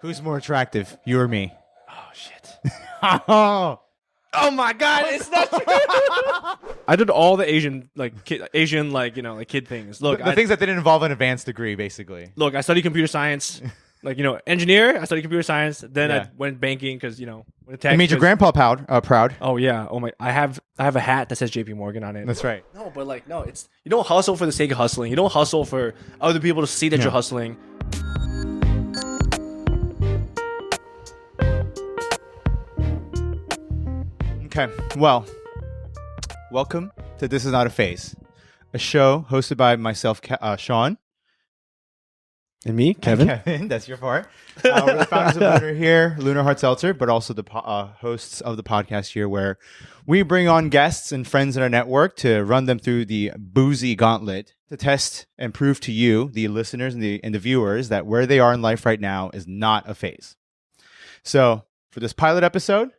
Who's more attractive, you or me? Oh shit. Oh my God, it's not true. I did all the Asian kid things. Look, The things that didn't involve an advanced degree, basically. Look, I studied computer science. Engineer. I studied computer science. Then I went banking because It made your grandpa proud. Oh yeah. Oh my. I have a hat that says JP Morgan on it. That's right. No, but it's you don't hustle for the sake of hustling. You don't hustle for other people to see that you're hustling. Okay, well, welcome to This Is Not a Phase, a show hosted by myself, Sean. And me, Kevin. Kevin, that's your part. We're the founders of Lunar here, Lunar Hard Seltzer, but also the hosts of the podcast here, where we bring on guests and friends in our network to run them through the boozy gauntlet to test and prove to you, the listeners and the viewers, that where they are in life right now is not a phase. So for this pilot episode,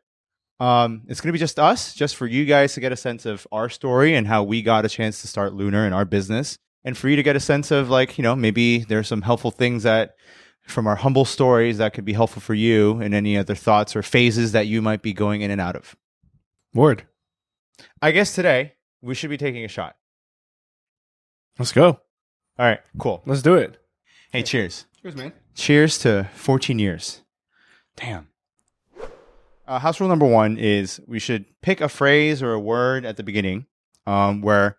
it's going to be just us, just for you guys to get a sense of our story and how we got a chance to start Lunar and our business. And for you to get a sense of maybe there's some helpful things that from our humble stories that could be helpful for you and any other thoughts or phases that you might be going in and out of. Word. I guess today we should be taking a shot. Let's go. All right, cool. Let's do it. Hey, cheers. Cheers, man. Cheers to 14 years. Damn. House rule number 1 is we should pick a phrase or a word at the beginning where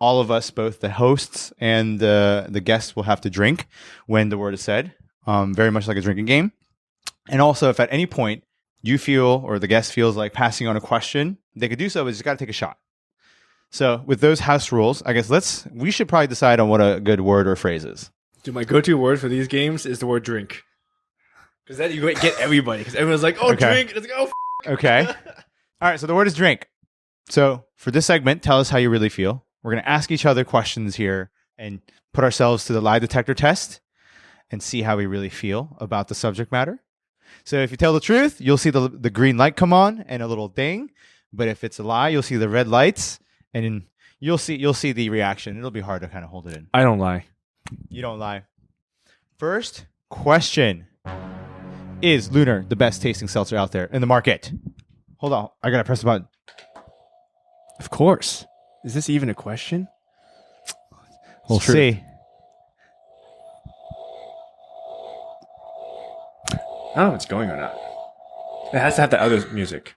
all of us, both the hosts and the guests, will have to drink when the word is said, very much like a drinking game. And also, if at any point you feel or the guest feels like passing on a question, they could do so, but just got to take a shot. So with those house rules, I guess we should probably decide on what a good word or phrase is. Dude, my go-to word for these games is the word drink. Because then you get everybody. Because everyone's like, oh, Okay. drink. Let's go. Okay. All right, so the word is drink. So for this segment, tell us how you really feel. We're going to ask each other questions here and put ourselves to the lie detector test and see how we really feel about the subject matter. So if you tell the truth, you'll see the green light come on and a little ding. But if it's a lie, you'll see the red lights and you'll see the reaction. It'll be hard to kind of hold it in. I don't lie. You don't lie. First question. Is Lunar the best tasting seltzer out there in the market? Hold on. I got to press the button. Of course. Is this even a question? We'll see. I don't know if it's going or not. It has to have the other music.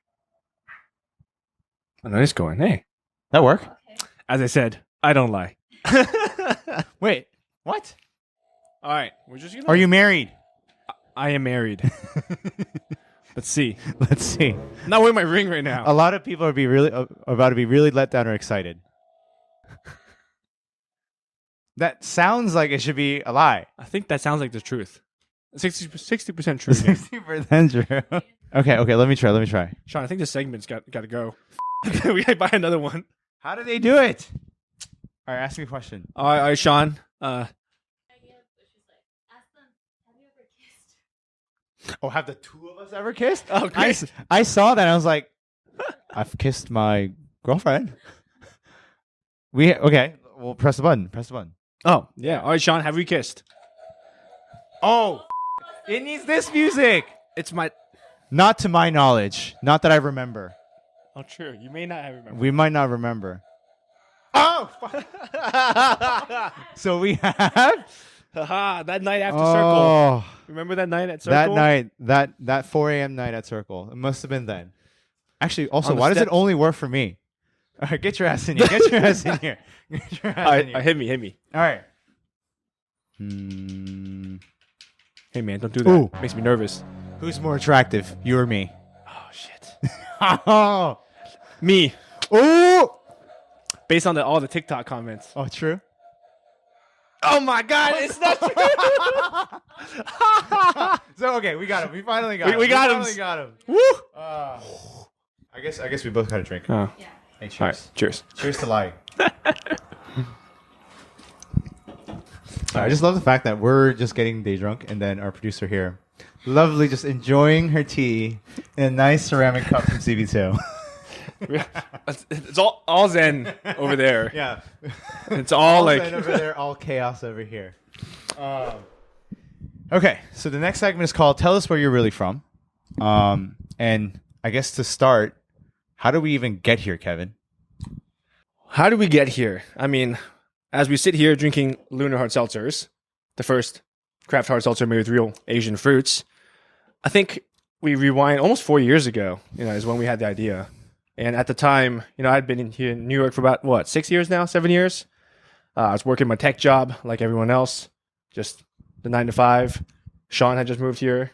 I know it's going. Hey. That work? As I said, I don't lie. Wait. What? All right. We're just gonna. Are you married? I am married. Let's see. Let's see. I'm not wearing my ring right now. A lot of people are about to be really let down or excited. That sounds like it should be a lie. I think that sounds like the truth. 60% true. 60% true. Okay. Let me try. Sean, I think this segment's got to go. We gotta buy another one. How did they do it? All right, ask me a question. All right, Sean. Oh, have the two of us ever kissed? Oh, great. I saw that. I was like, I've kissed my girlfriend. Okay. We'll press the button. Oh, yeah. All right, Sean, have we kissed? Oh, it needs this music. It's my... Not to my knowledge. Not that I remember. Oh, true. You may not have remembered. We might not remember. Oh! So we have... Haha, that night after Circle. Remember that night at Circle? That night, that 4 a.m. night at Circle. It must have been then. Actually, also, why does it only work for me? All right, get your ass in here. Get your ass in here. Hit me. All right. Hey, man, don't do that. Ooh. Makes me nervous. Who's more attractive, you or me? Oh, shit. Oh. Me. Ooh. Based on all the TikTok comments. Oh, true? Oh, my God. It's not true. So, okay, we got him. We finally got him. We got him. Finally got him. Woo. I guess we both got a drink. Oh. Yeah. Hey, cheers. All right, cheers. Cheers to lying. I just love the fact that we're just getting day drunk, and then our producer here, lovely, just enjoying her tea in a nice ceramic cup from CB2. It's all zen over there. Yeah. It's all like zen over there, all chaos over here. Okay, so the next segment is called "Tell Us Where You're Really From," and I guess to start, how do we even get here, Kevin? How did we get here? I mean, as we sit here drinking Lunar Hard Seltzers, the first craft hard seltzer made with real Asian fruits, I think we rewind almost 4 years ago, is when we had the idea. And at the time, I'd been in here in New York for about, 6 years now, 7 years. I was working my tech job like everyone else, just the 9 to 5. Sean had just moved here,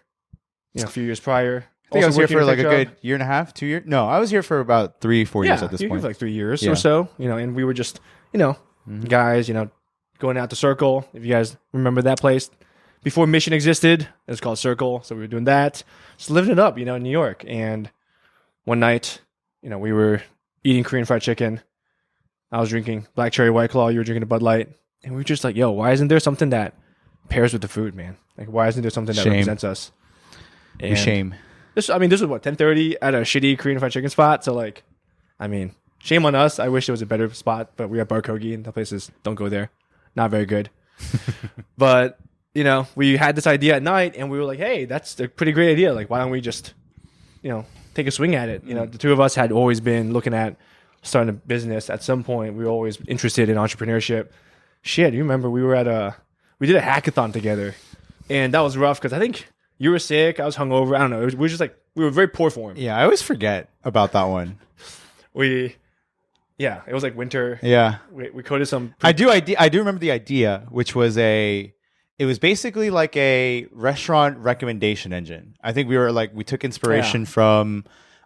a few years prior. I think I was here for like a job. good year and a half, 2 years. No, I was here for about 3-4 years at this point. For like 3 years or so, and we were just, guys, going out to Circle. If you guys remember that place, before Mission existed, it was called Circle. So we were doing that, just living it up, in New York. And one night, we were eating Korean fried chicken. I was drinking Black Cherry White Claw. You were drinking a Bud Light. And we were just like, yo, why isn't there something that pairs with the food, man? Like, why isn't there something that represents us? And shame. This was what, 10:30 at a shitty Korean fried chicken spot. So like, shame on us. I wish there was a better spot, but we have Barkogi and the places, don't go there. Not very good. But, we had this idea at night and we were like, hey, that's a pretty great idea. Like, why don't we just, take a swing at it? The two of us had always been looking at starting a business at some point. We were always interested in entrepreneurship. Shit, you remember we did a hackathon together and that was rough because I think you were sick. I was hungover. I don't know. We were very poor form. Yeah, I always forget about that one. It was like winter. Yeah, we coded some. I do remember the idea, which was it was basically like a restaurant recommendation engine. I think we took inspiration from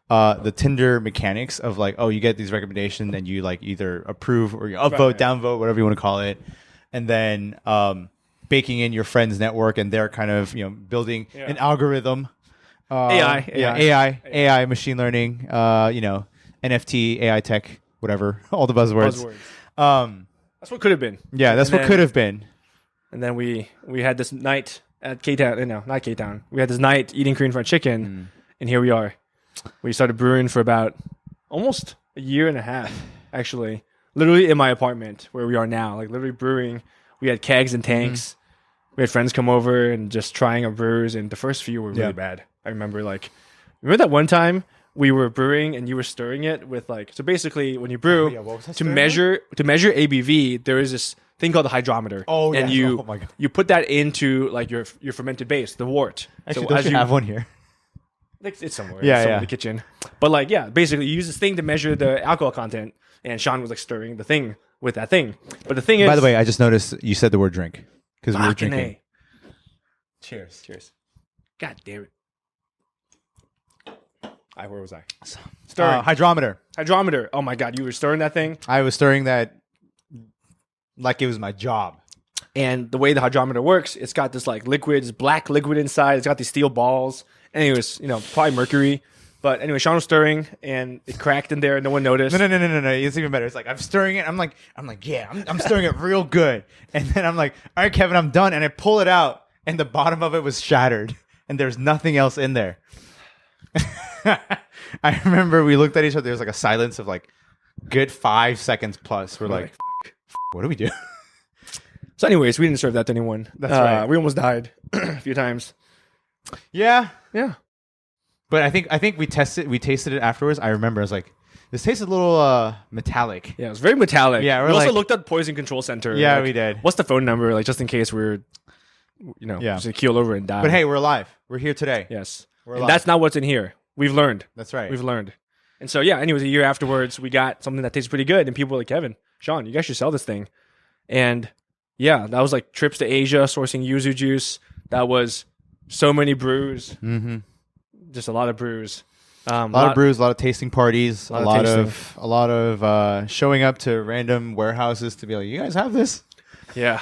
the Tinder mechanics of like, oh, you get these recommendations and you like either approve or you upvote, downvote, whatever you want to call it, and then baking in your friends' network and they're kind of building an algorithm, AI, machine learning, NFT, AI tech, whatever, all the buzzwords. That's what could have been. Yeah, that's what could have been. And then we had this night at K-Town. No, not K-Town. We had this night eating Korean fried chicken, and here we are. We started brewing for about almost a year and a half, actually. Literally in my apartment where we are now. Like literally brewing. We had kegs and tanks. We had friends come over and just trying our brews, and the first few were really bad. I remember that one time we were brewing and you were stirring it with so basically when you brew to measure ABV, there is this thing called the hydrometer. Oh, and you put that into like your fermented base, the wort. Actually, don't you have one here? It's somewhere. Yeah, in the kitchen. But basically you use this thing to measure the alcohol content, and Sean was stirring the thing with that thing. But the thing is, by the way, I just noticed you said the word drink because we were drinking. Cheers. God damn it. Where was I? Stirring. Hydrometer. Oh my God, you were stirring that thing? I was stirring that like it was my job. And the way the hydrometer works, it's got this black liquid inside. It's got these steel balls. And it was, probably mercury. But anyway, Sean was stirring and it cracked in there. No one noticed. No. It's even better. It's like I'm stirring it. I'm like, yeah, I'm stirring it real good. And then I'm like, all right, Kevin, I'm done. And I pull it out and the bottom of it was shattered and there's nothing else in there. I remember we looked at each other. There was a silence of good 5 seconds plus. We're like, what do we do? So anyways, we didn't serve that to anyone. That's right. We almost died a few times. Yeah. But I think we tasted it afterwards. I remember I was like, this tastes a little metallic. Yeah, it was very metallic. Yeah, we also looked at Poison Control Center. Yeah, we did. What's the phone number? Just in case we're, just keel over and die. But hey, we're alive. We're here today. Yes. And that's not what's in here. We've learned. That's right. We've learned. And so, anyways, a year afterwards, we got something that tastes pretty good. And people were like, Kevin, Sean, you guys should sell this thing. And that was trips to Asia, sourcing yuzu juice. That was so many brews. Mm-hmm. Just a lot of brews. A lot of brews, a lot of tasting parties, a lot of showing up to random warehouses to be like, you guys have this? Yeah.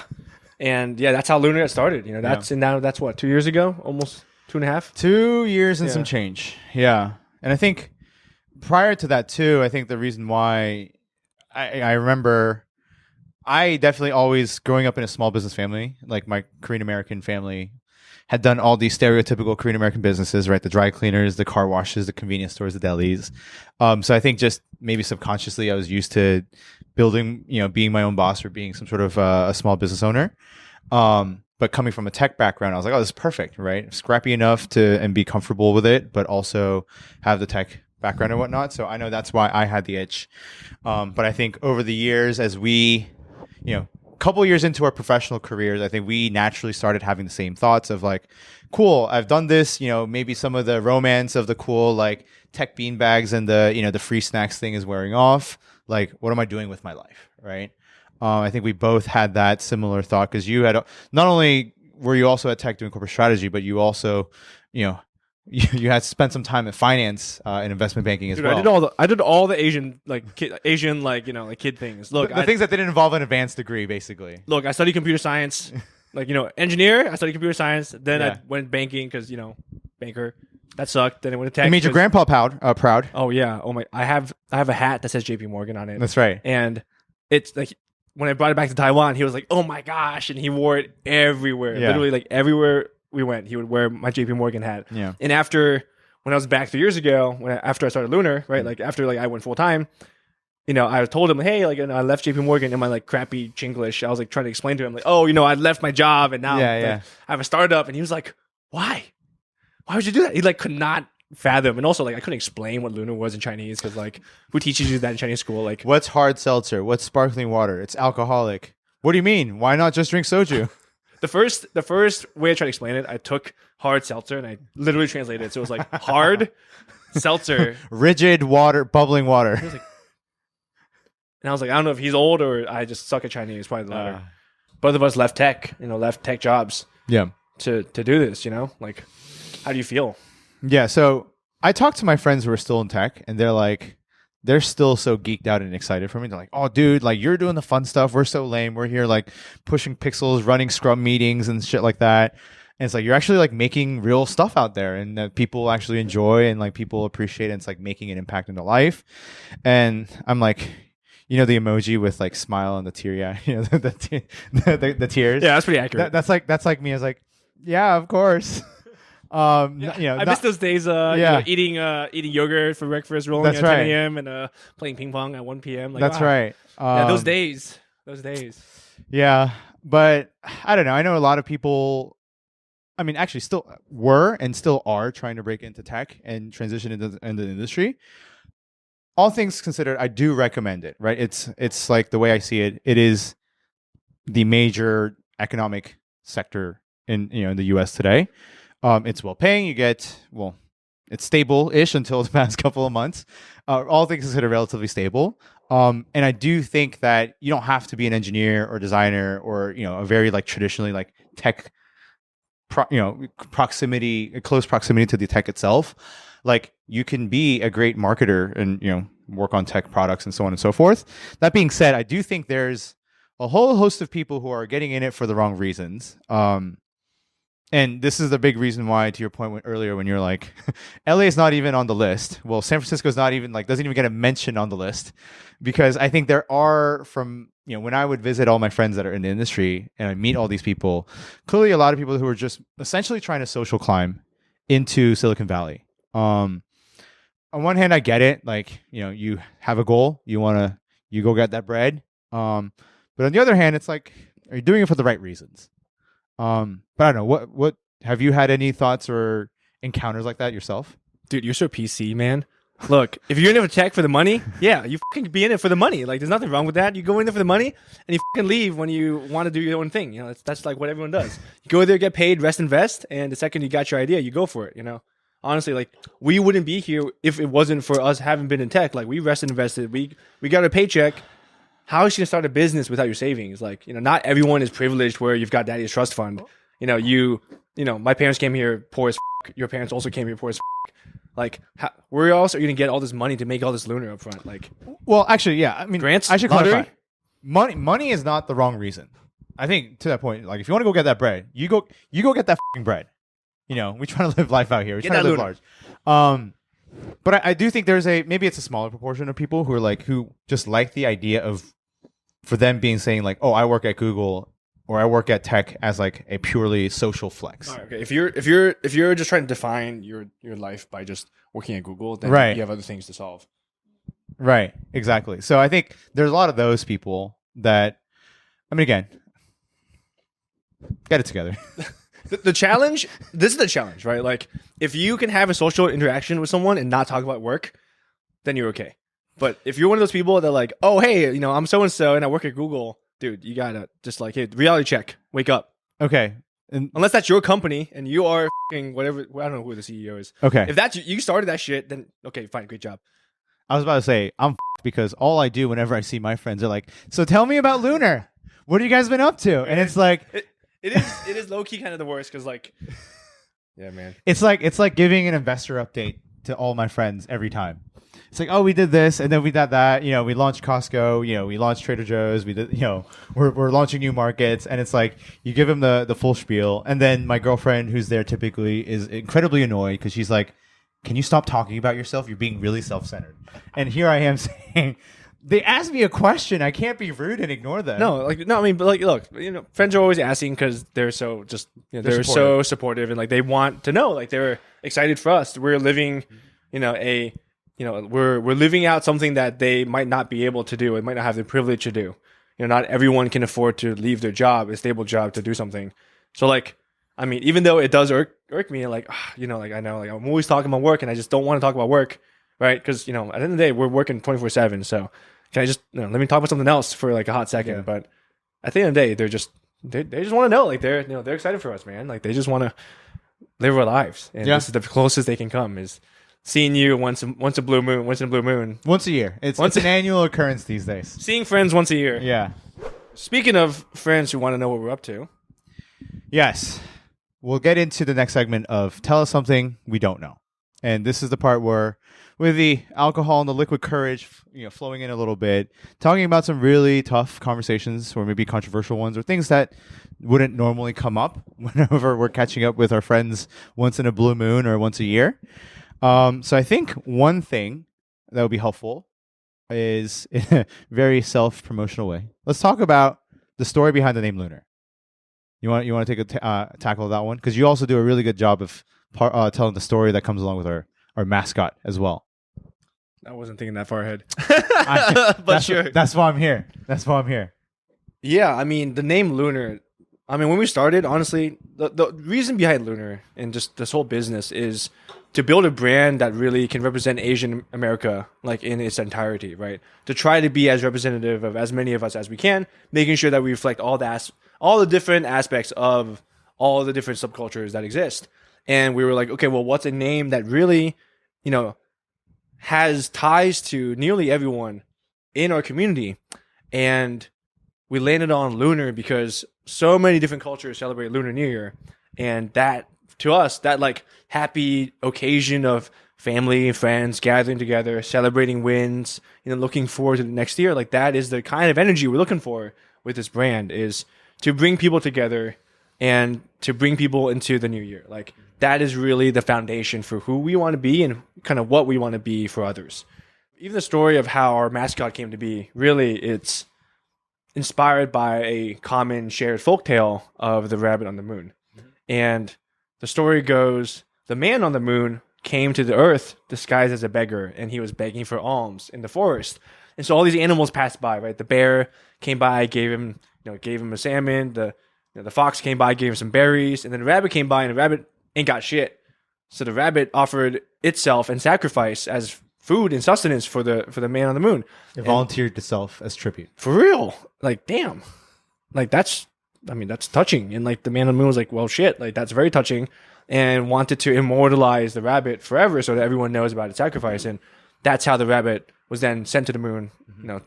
And that's how Lunar got started. That's what, 2 years ago? Almost 2.5? 2 years and some change. Yeah. And I think prior to that too, I think the reason why I remember I definitely always growing up in a small business family, like my Korean American family had done all these stereotypical Korean American businesses, right? The dry cleaners, the car washes, the convenience stores, the delis. So I think just maybe subconsciously I was used to building, being my own boss or being some sort of a small business owner. but coming from a tech background, I was like, oh, this is perfect, right? Scrappy enough and be comfortable with it, but also have the tech background and whatnot. So I know that's why I had the itch. But I think over the years, as we, a couple years into our professional careers, I think we naturally started having the same thoughts of like, cool, I've done this, maybe some of the romance of the cool, like tech beanbags and the free snacks thing is wearing off. Like, what am I doing with my life? Right. I think we both had that similar thought because you had not only were you also at tech doing corporate strategy, but you also, you had spent some time in finance and investment banking as well. I did all the Asian kid things. Look, the things that didn't involve an advanced degree, basically. Look, I studied computer science, engineer. I studied computer science. Then I went banking because banker. That sucked. Then I went to tech. You made your grandpa proud. Oh yeah. Oh my. I have a hat that says JP Morgan on it. That's right. And it's like when I brought it back to Taiwan, he was like, "Oh my gosh!" and he wore it everywhere. Yeah. Literally, like everywhere we went, he would wear my JP Morgan hat. Yeah. And when I was back 3 years ago, after I started Lunar, right? Like after I went full time, I told him, hey, I left JP Morgan in my like crappy Chinglish. I was like trying to explain to him, like, oh, I left my job and now I have a startup. And he was like, why? Why would you do that? He like could not fathom. And also like I couldn't explain what Lunar was in Chinese because like who teaches you that in Chinese school? Like, what's hard seltzer? What's sparkling water? It's alcoholic. What do you mean? Why not just drink soju? The first way I tried to explain it, I took hard seltzer and I literally translated it. So it was like hard seltzer, rigid water, bubbling water. And I was like, I don't know if he's old or I just suck at Chinese. Probably the latter. Both of us left tech jobs. Yeah. To do this, like, how do you feel? Yeah. So I talked to my friends who are still in tech, and they're still so geeked out and excited for me. They're like, oh, dude, like you're doing the fun stuff. We're so lame. We're here like pushing pixels, running Scrum meetings and shit like that. And it's like, you're actually like making real stuff out there and that people actually enjoy and like people appreciate. And it's like making an impact into life. And I'm like, the emoji with like smile and the tear, the tears. Yeah, that's pretty accurate. That's like me. I was like, yeah, of course. I miss those days. Eating yogurt for breakfast, rolling at 10 a.m. and playing ping pong at 1 p.m. Like, that's right. Those days. Yeah, but I don't know. I know a lot of people. I mean, actually, still were and still are trying to break into tech and transition into the industry. All things considered, I do recommend it. Right? It's like the way I see it. It is the major economic sector in the U.S. today. It's well paying. It's stable-ish until the past couple of months. All things considered, relatively stable. And I do think that you don't have to be an engineer or designer or a very like traditionally like tech, close proximity to the tech itself. Like you can be a great marketer and work on tech products and so on and so forth. That being said, I do think there's a whole host of people who are getting in it for the wrong reasons. And this is the big reason why, to your point earlier, when you're like, LA is not even on the list. Well, San Francisco is not even doesn't even get a mention on the list, because I think there are when I would visit all my friends that are in the industry and I meet all these people, clearly a lot of people who are just essentially trying to social climb into Silicon Valley. On one hand, I get it. Like, you have a goal, you go get that bread. But on the other hand, it's like, are you doing it for the right reasons? But I don't know, what have you had any thoughts or encounters like that yourself? Dude, you're so PC, man. Look, if you're in it for tech for the money, yeah, you fucking be in it for the money. Like, there's nothing wrong with that. You go in there for the money and you fucking leave when you want to do your own thing. That's like what everyone does. You go there, get paid, rest, invest, and the second you got your idea, you go for it, Honestly, like, we wouldn't be here if it wasn't for us having been in tech. Like, we rest and invested. We got a paycheck. How is you gonna start a business without your savings? Like, not everyone is privileged where you've got daddy's trust fund. My parents came here poor as f***. Your parents also came here poor as f***. Like, where else are you gonna get all this money to make all this Lunar up front? Like, well, actually, yeah. I mean, grants, I should lottery? clarify. Money is not the wrong reason. I think to that point, like, if you want to go get that bread, you go get that f***ing bread. We try to live life out here. We try to live large. But I do think there's maybe it's a smaller proportion of people who just like the idea of, for them being saying like, oh, I work at Google or I work at tech as like a purely social flex. Right, okay. If you're just trying to define your life by just working at Google, then right, you have other things to solve. Right. Exactly. So I think there's a lot of those people that, I mean, again, Get it together. The challenge, this is the challenge, right? Like, if you can have a social interaction with someone and not talk about work, then you're okay. But if you're one of those people that like, oh, hey, I'm so-and-so and I work at Google, dude, you gotta just like, hey, reality check, wake up. Okay. And unless that's your company and you are whatever, I don't know who the CEO is. Okay. If that's you started that shit, then okay, fine, great job. I was about to say, I'm because all I do whenever I see my friends are like, so tell me about Lunar. What have you guys been up to? And it's like... It is low key kind of the worst because like, yeah, man. It's like giving an investor update to all my friends every time. It's like, oh, we did this, and then we did that. We launched Costco. We launched Trader Joe's. We did, we're launching new markets, and it's like you give them the full spiel, and then my girlfriend, who's there typically, is incredibly annoyed because she's like, "Can you stop talking about yourself? You're being really self-centered." And here I am saying. They asked me a question. I can't be rude and ignore them. No, I mean, but like, look, friends are always asking because they're so just, they're so supportive and like they want to know, like they're excited for us. We're living, we're living out something that they might not be able to do. It might not have the privilege to do. Not everyone can afford to leave their job, a stable job, to do something. So like, I mean, even though it does irk me, like, like I know, like I'm always talking about work and I just don't want to talk about work. Right, because at the end of the day, we're working 24/7. So can I just let me talk about something else for like a hot second? Yeah. But at the end of the day, they just want to know, like they're excited for us, man. Like they just want to live our lives, and this is the closest they can come is seeing you once in a blue moon, once a year. It's an annual occurrence these days. Seeing friends once a year. Yeah. Speaking of friends who want to know what we're up to, yes, we'll get into the next segment of tell us something we don't know, and this is the part where. With the alcohol and the liquid courage, flowing in a little bit, talking about some really tough conversations or maybe controversial ones or things that wouldn't normally come up whenever we're catching up with our friends once in a blue moon or once a year. So I think one thing that would be helpful is in a very self-promotional way. Let's talk about the story behind the name Lunar. You want to take a tackle of that one? Because you also do a really good job of telling the story that comes along with our mascot as well. I wasn't thinking that far ahead. But sure. That's why I'm here. Yeah, I mean, the name Lunar, I mean, when we started, honestly, the reason behind Lunar and just this whole business is to build a brand that really can represent Asian America, like in its entirety, right? To try to be as representative of as many of us as we can, making sure that we reflect all the different aspects of all the different subcultures that exist. And we were like, okay, well, what's a name that really, has ties to nearly everyone in our community? And we landed on Lunar because so many different cultures celebrate Lunar New Year. And that, to us, that like happy occasion of family and friends gathering together, celebrating wins, looking forward to the next year, like that is the kind of energy we're looking for with this brand, is to bring people together and to bring people into the new year. Like that is really the foundation for who we want to be and kind of what we want to be for others. Even the story of how our mascot came to be, really, it's inspired by a common shared folktale of the rabbit on the moon. Mm-hmm. And the story goes, the man on the moon came to the earth disguised as a beggar, and he was begging for alms in the forest. And so all these animals passed by, right? The bear came by, gave him a salmon. The fox came by, gave him some berries, and then the rabbit came by, and the rabbit ain't got shit. So the rabbit offered itself in sacrifice as food and sustenance for the man on the moon. It volunteered itself as tribute. For real. Like, damn. Like, that's touching. And like the man on the moon was like, well, shit, like that's very touching, and wanted to immortalize the rabbit forever so that everyone knows about its sacrifice. And that's how the rabbit was then sent to the moon,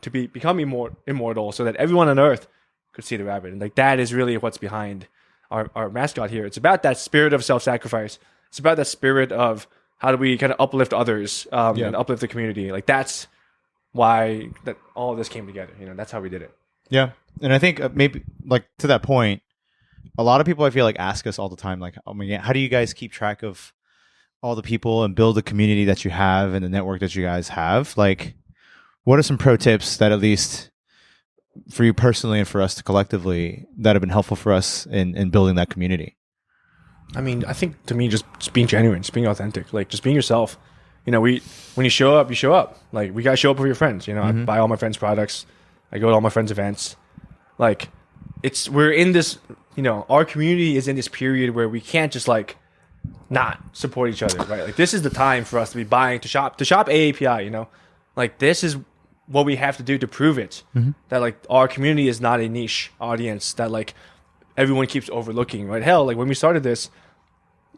to become immortal so that everyone on Earth could see the rabbit. And like that is really what's behind our mascot here. It's about that spirit of self-sacrifice. It's about that spirit of how do we kind of uplift others and uplift the community. Like that's why that all of this came together. That's how we did it. Yeah. And I think maybe like to that point, a lot of people I feel like ask us all the time, like, oh my God, how do you guys keep track of all the people and build the community that you have and the network that you guys have? Like, what are some pro tips that at least for you personally and for us collectively that have been helpful for us in building that community? I mean, I think to me, just being genuine, just being authentic, like just being yourself. When you show up, you show up. Like we gotta show up with your friends. I buy all my friends' products. I go to all my friends' events. Like we're in this our community is in this period where we can't just like not support each other, right? Like this is the time for us to be buying to shop AAPI, like this is what we have to do to prove it that like our community is not a niche audience that like everyone keeps overlooking, right? Hell, like when we started this,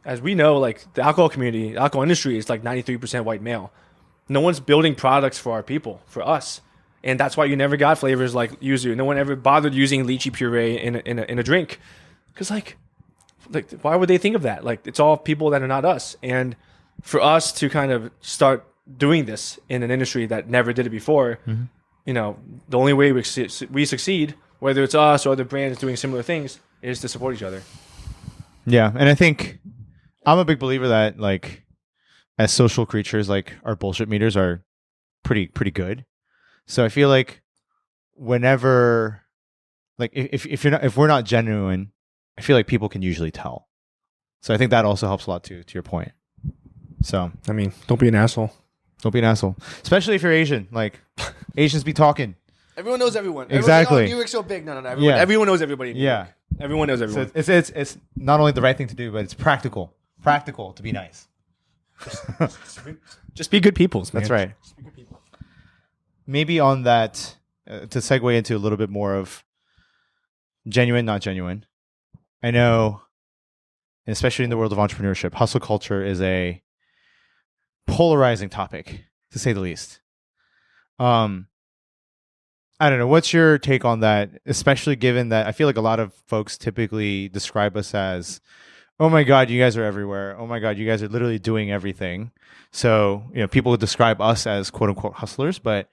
as we know, like the alcohol community, the alcohol industry is like 93% white male. No one's building products for our people, for us. And that's why you never got flavors like yuzu. No one ever bothered using lychee puree in a drink. Because like why would they think of that? Like it's all people that are not us. And for us to kind of start doing this in an industry that never did it before, the only way we succeed, whether it's us or other brands doing similar things, is to support each other. Yeah, and I think I'm a big believer that like as social creatures, like our bullshit meters are pretty good. So I feel like whenever, like if we're not genuine, I feel like people can usually tell. So I think that also helps a lot to your point. So I mean, don't be an asshole. Don't be an asshole, especially if you're Asian. Like Asians be talking. Everyone knows everyone. Exactly. New York's so big. No. Everyone knows everybody. In New York. Everyone knows everyone. So it's not only the right thing to do, but it's practical to be nice. Just be good people. That's right. Just be good people. Maybe on that, to segue into a little bit more of genuine, not genuine. I know, especially in the world of entrepreneurship, hustle culture is a polarizing topic, to say the least. I don't know. What's your take on that? Especially given that I feel like a lot of folks typically describe us as, oh my God, you guys are everywhere. Oh my God, you guys are literally doing everything. So, people would describe us as quote unquote hustlers, but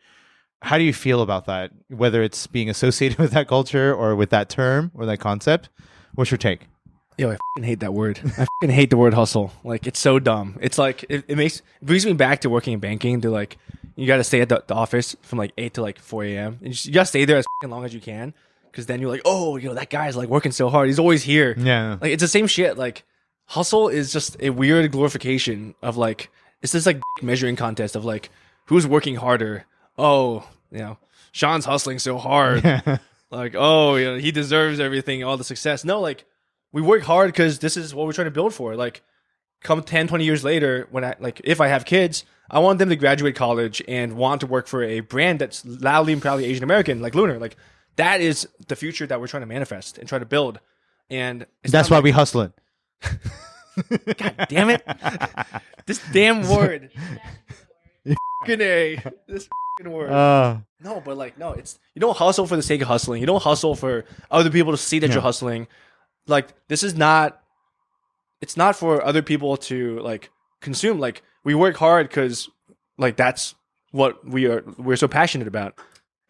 how do you feel about that? Whether it's being associated with that culture or with that term or that concept, what's your take? Yo, I fucking hate that word. I fucking hate the word hustle. Like, it's so dumb. It's like, it brings me back to working in banking to like, you got to stay at the office from like 8 to like 4 a.m. And you got to stay there as fucking long as you can. Because then you're like, oh, that guy's like working so hard. He's always here. Yeah. Like, it's the same shit. Like, hustle is just a weird glorification of like, it's this like measuring contest of like, who's working harder? Oh, Sean's hustling so hard. Like, oh, he deserves everything, all the success. No, like, we work hard because this is what we're trying to build for. Like, come 10, 20 years later, if I have kids, I want them to graduate college and want to work for a brand that's loudly and proudly Asian American, like Lunar. Like, that is the future that we're trying to manifest and try to build. And that's why we hustle it. God damn it. This damn word. Fucking A. This fucking word. No, but like, no, you don't hustle for the sake of hustling. You don't hustle for other people to see that you're hustling. Like, this is not, it's not for other people to like consume. Like, we work hard because like that's what we're so passionate about.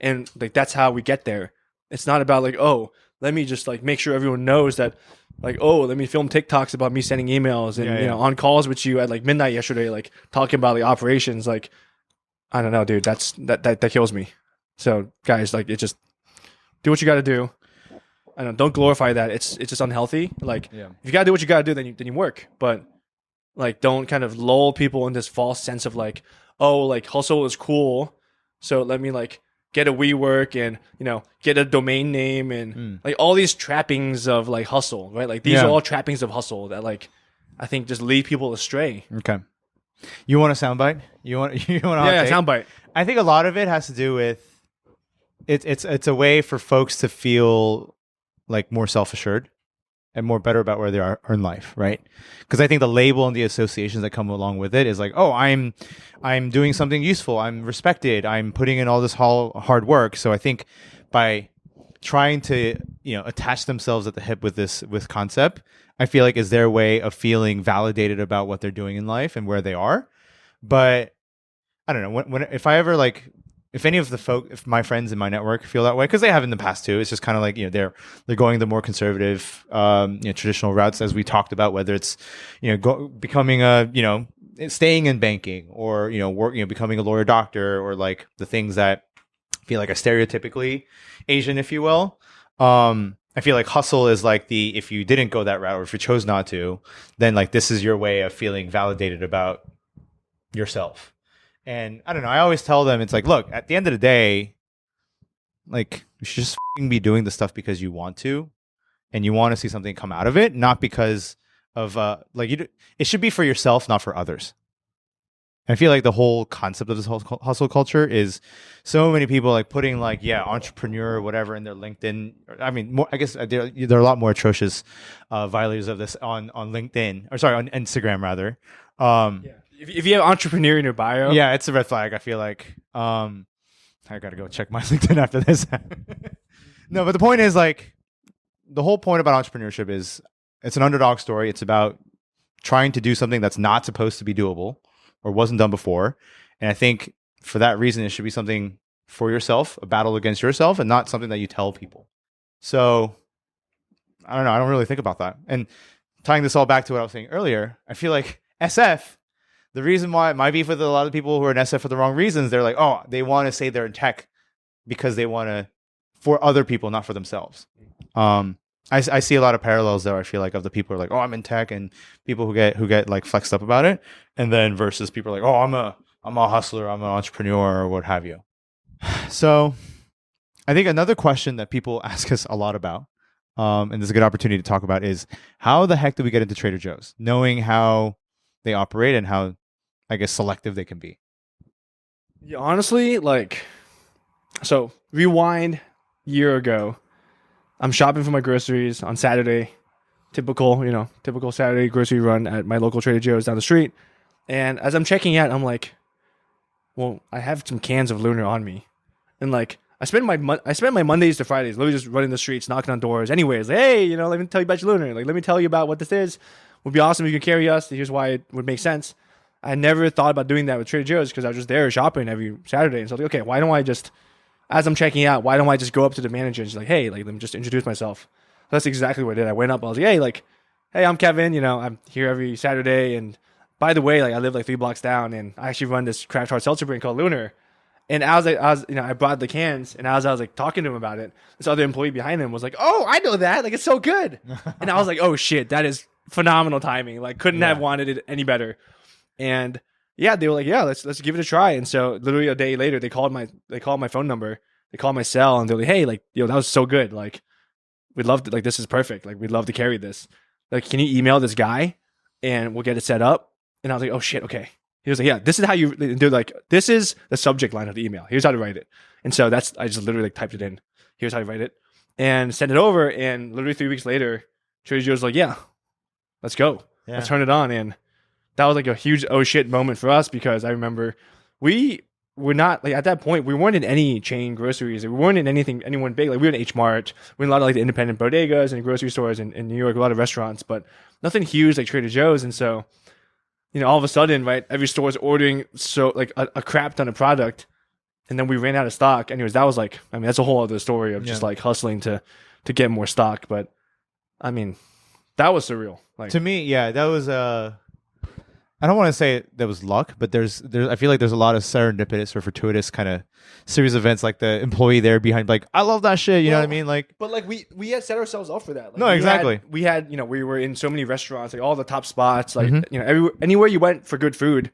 And like, that's how we get there. It's not about like, oh, let me just like make sure everyone knows that, like, oh, let me film TikToks about me sending emails and on calls with you at like midnight yesterday, like talking about the operations. Like, I don't know, dude, that kills me. So guys, like, it just do what you got to do. I don't glorify that. It's just unhealthy. Like, if you gotta do what you gotta do, then you work. But like, don't kind of lull people in this false sense of like, oh, like hustle is cool, so let me like get a WeWork and get a domain name and like all these trappings of like hustle, right? Like these are all trappings of hustle that like I think just lead people astray. Okay. You want a soundbite? You want soundbite. I think a lot of it has to do with it's a way for folks to feel like more self-assured and more better about where they are in life, right? Because I think the label and the associations that come along with it is like, oh, I'm doing something useful, I'm respected, I'm putting in all this hard work. So I think by trying to attach themselves at the hip with concept, I feel like is their way of feeling validated about what they're doing in life and where they are. But I don't know if any of if my friends in my network feel that way, because they have in the past too, it's just kind of like, they're going the more conservative, traditional routes, as we talked about, whether it's, becoming staying in banking or, becoming a lawyer, doctor, or like the things that feel like are stereotypically Asian, if you will. I feel like hustle is like if you didn't go that route or if you chose not to, then like this is your way of feeling validated about yourself. And I don't know, I always tell them, it's like, look, at the end of the day, like, you should just be doing the stuff because you want to and you want to see something come out of it, not because of it should be for yourself, not for others. I feel like the whole concept of this hustle culture is so many people like putting like entrepreneur or whatever in their LinkedIn. I mean, I guess there are a lot more atrocious violators of this on LinkedIn, or sorry, on Instagram rather. If you have entrepreneur in your bio, it's a red flag. I feel like I gotta go check my LinkedIn after this. No, but the point is like the whole point about entrepreneurship is it's an underdog story. It's about trying to do something that's not supposed to be doable or wasn't done before. And I think for that reason, it should be something for yourself, a battle against yourself, and not something that you tell people. So I don't know. I don't really think about that. And tying this all back to what I was saying earlier, I feel like SF, the reason why my beef with a lot of people who are in SF for the wrong reasons, they're like, oh, they want to say they're in tech because they want to, for other people, not for themselves. I see a lot of parallels there. I feel like of the people who are like, oh, I'm in tech, and people who get like flexed up about it, and then versus people are like, oh, I'm a hustler, I'm an entrepreneur, or what have you. So, I think another question that people ask us a lot about, and there's a good opportunity to talk about, is how the heck do we get into Trader Joe's, knowing how they operate and how, I guess, selective they can be. Yeah, honestly, so rewind year ago. I'm shopping for my groceries on Saturday, typical Saturday grocery run at my local Trader Joe's down the street. And as I'm checking out, I'm like, well, I have some cans of Lunar on me. And like, I spend my Mondays to Fridays literally just running the streets, knocking on doors. Anyways, like, hey, let me tell you about your Lunar. Like, let me tell you about what this is. Would be awesome if you could carry us. Here's why it would make sense. I never thought about doing that with Trader Joe's because I was just there shopping every Saturday. And so I was like, okay, why don't I just, as I'm checking out, why don't I just go up to the manager and just like, hey, like, let me just introduce myself. That's exactly what I did. I went up. I was like, hey, I'm Kevin. I'm here every Saturday. And by the way, like, I live like 3 blocks down, and I actually run this craft hard seltzer brand called Lunar. And I brought the cans, and as I was like talking to him about it, this other employee behind him was like, oh, I know that. Like, it's so good. And I was like, oh shit, that is phenomenal timing. Like, couldn't have wanted it any better. And yeah, they were like, yeah, let's give it a try. And so literally a day later, they called my phone number, they called my cell, and they're like, hey, like, that was so good. Like, we'd love to, like, this is perfect. Like, we'd love to carry this. Like, can you email this guy and we'll get it set up? And I was like, oh shit, okay. He was like, yeah, this is how you do, like, this is the subject line of the email. Here's how to write it. And so I just literally like typed it in. Here's how to write it and sent it over. And literally 3 weeks later, Trader Joe's like, yeah, let's go. Yeah. Let's turn it on. And that was like a huge oh shit moment for us, because I remember we were not, like, at that point, we weren't in any chain groceries. We weren't in anyone big. Like, we were in H Mart. We were in a lot of like the independent bodegas and grocery stores in New York, a lot of restaurants, but nothing huge like Trader Joe's. And so, all of a sudden, right, every store is ordering so like a crap ton of product, and then we ran out of stock. Anyways, that was like, I mean, that's a whole other story of just like hustling to get more stock. But I mean, that was surreal. Like, to me, that was I don't want to say that was luck, but there's I feel like there's a lot of serendipitous or fortuitous kind of series of events, like the employee there behind, like, I love that shit, you know what I mean? Like, but like we had set ourselves up for that. Like, no, exactly. We had we were in so many restaurants, like all the top spots, like anywhere you went for good food,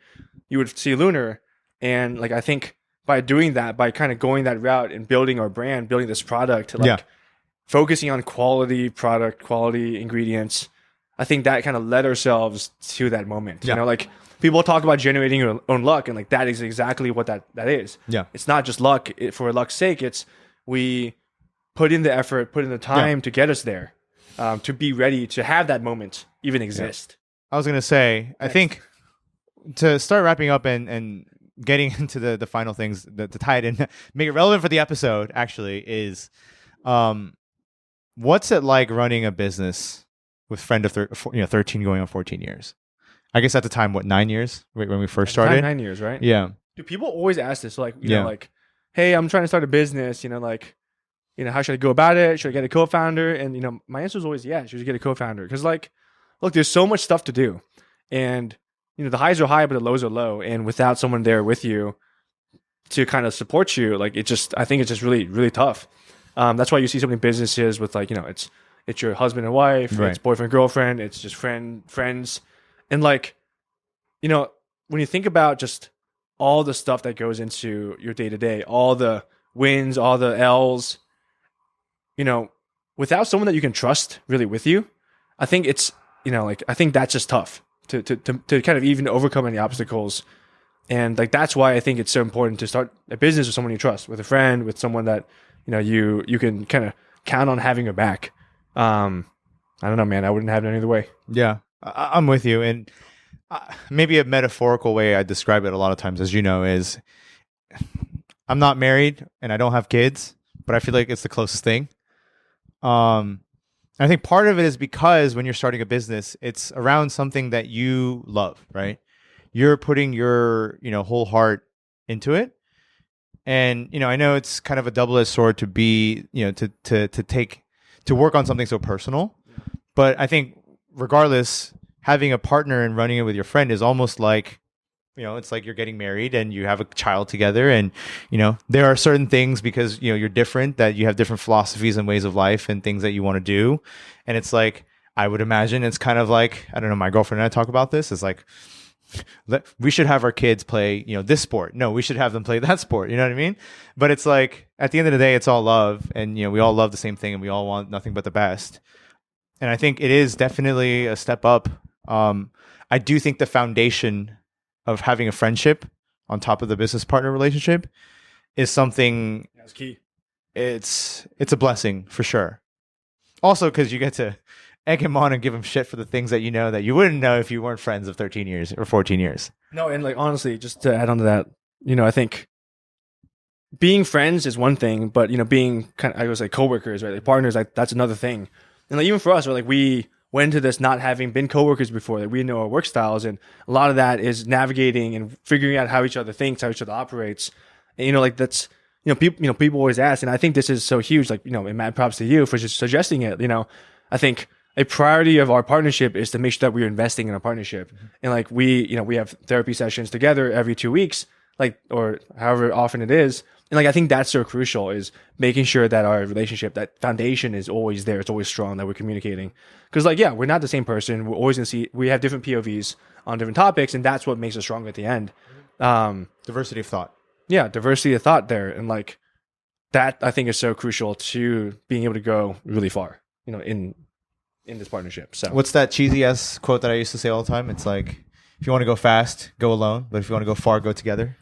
you would see Lunar. And like, I think by doing that, by kind of going that route and building our brand, building this product, like focusing on quality product, quality ingredients, I think that kind of led ourselves to that moment. Like, people talk about generating your own luck, and like, that is exactly what that is. Yeah. It's not just luck for luck's sake. It's we put in the effort, put in the time to get us there, to be ready to have that moment even exist. I was going to say, I think to start wrapping up and getting into the final things to tie it in, make it relevant for the episode, actually, is what's it like running a business with friend of 13 going on 14 years. I guess at the time, 9 years when we first started? 9 years, right? Yeah. Do people always ask this? Like, you know, like, hey, I'm trying to start a business, how should I go about it? Should I get a co-founder? And, my answer is always, yeah, you should get a co-founder. Because, like, look, there's so much stuff to do. And, the highs are high, but the lows are low. And without someone there with you to kind of support you, like, I think it's just really, really tough. That's why you see so many businesses with, like, it's your husband and wife, right. It's boyfriend, girlfriend, it's just friends. And like, when you think about just all the stuff that goes into your day to day, all the wins, all the L's, without someone that you can trust really with you, I think it's, like, I think that's just tough to kind of even overcome any obstacles. And like, that's why I think it's so important to start a business with someone you trust, with a friend, with someone that, you can kind of count on having your back. I don't know, man. I wouldn't have it any other way. Yeah, I'm with you. And maybe a metaphorical way I describe it a lot of times, as you know, is I'm not married and I don't have kids, but I feel like it's the closest thing. I think part of it is because when you're starting a business, it's around something that you love, right? You're putting your, whole heart into it. And, I know it's kind of a double-edged sword to be, to work on something so personal. But I think regardless, having a partner and running it with your friend is almost like, it's like you're getting married and you have a child together, and, there are certain things because, you're different, that you have different philosophies and ways of life and things that you want to do. And it's like, I would imagine it's kind of like, I don't know, my girlfriend and I talk about this. It's like, we should have our kids play, this sport. No, we should have them play that sport. You know what I mean? But it's like, at the end of the day, it's all love. And, we all love the same thing and we all want nothing but the best. And I think it is definitely a step up. I do think the foundation of having a friendship on top of the business partner relationship is something. That's key. It's a blessing for sure. Also, because you get to egg him on and give him shit for the things that that you wouldn't know if you weren't friends of 13 years or 14 years. No, and like, honestly, just to add on to that, I think being friends is one thing, but being kind of, I was like, coworkers, right? Like partners, like that's another thing. And like, even for us, like, we went into this not having been coworkers before. Like, we know our work styles, and a lot of that is navigating and figuring out how each other thinks, how each other operates. And like, that's people always ask, and I think this is so huge. Like, and mad props to you for just suggesting it. I think a priority of our partnership is to make sure that we're investing in a partnership, and like we have therapy sessions together every 2 weeks, like, or however often it is. And like, I think that's so crucial, is making sure that our relationship, that foundation is always there. It's always strong, that we're communicating. Because like, yeah, we're not the same person. We're always going to see, we have different POVs on different topics, and that's what makes us stronger at the end. Diversity of thought. Yeah, diversity of thought there. And like, that I think is so crucial to being able to go really far, in this partnership. So what's that cheesy ass quote that I used to say all the time? It's like, if you want to go fast, go alone. But if you want to go far, go together.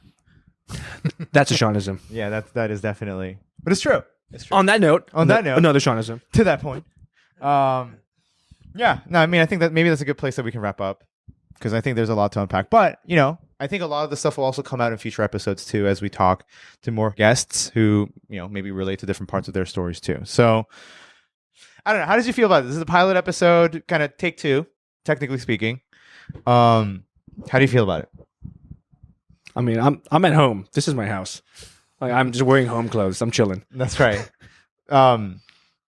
That's a Seanism. Yeah, that is definitely, but it's true. It's true. On that note, another Seanism. To that point. Yeah, no, I mean, I think that maybe that's a good place that we can wrap up, because I think there's a lot to unpack. But, I think a lot of the stuff will also come out in future episodes too, as we talk to more guests who, maybe relate to different parts of their stories too. So I don't know. How did you feel about this? This is a pilot episode, kind of take 2, technically speaking. How do you feel about it? I mean, I'm at home. This is my house. Like, I'm just wearing home clothes. I'm chilling. That's right.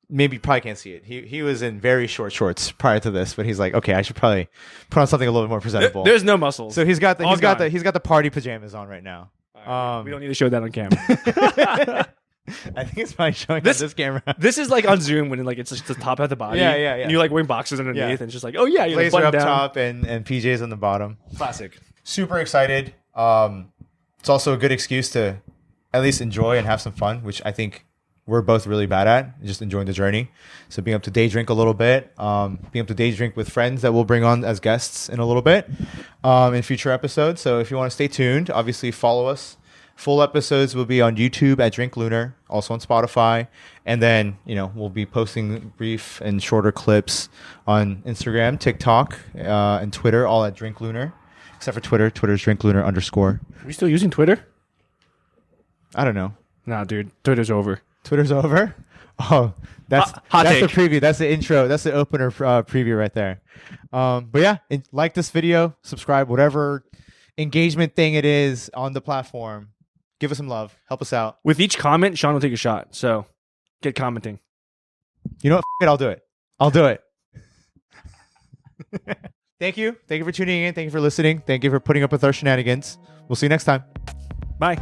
Maybe you probably can't see it. He was in very short shorts prior to this, but he's like, okay, I should probably put on something a little bit more presentable. There's no muscles. So he's got the party pajamas on right now. Right, we don't need to show that on camera. I think it's probably showing on this camera. This is like on Zoom when it's just the top of the body. Yeah. And you're like wearing boxes underneath, and it's just like, oh yeah, you're blazer up down. top and PJs on the bottom. Classic. Super excited. It's also a good excuse to at least enjoy and have some fun, which I think we're both really bad at, just enjoying the journey. So being able to day drink a little bit, being able to day drink with friends that we'll bring on as guests in a little bit in future episodes. So if you want to stay tuned, obviously follow us. Full episodes will be on YouTube at Drink Lunar, also on Spotify. And then, we'll be posting brief and shorter clips on Instagram, TikTok, and Twitter, all at Drink Lunar. Except for Twitter. Twitter's Drink Lunar _. Are we still using Twitter? I don't know. Nah, dude. Twitter's over. Twitter's over? Oh, that's take. the preview. That's the intro. That's the opener preview right there. But yeah, like this video, subscribe, whatever engagement thing it is on the platform. Give us some love. Help us out. With each comment, Sean will take a shot. So get commenting. You know what? F it, I'll do it. I'll do it. Thank you. Thank you for tuning in. Thank you for listening. Thank you for putting up with our shenanigans. We'll see you next time. Bye.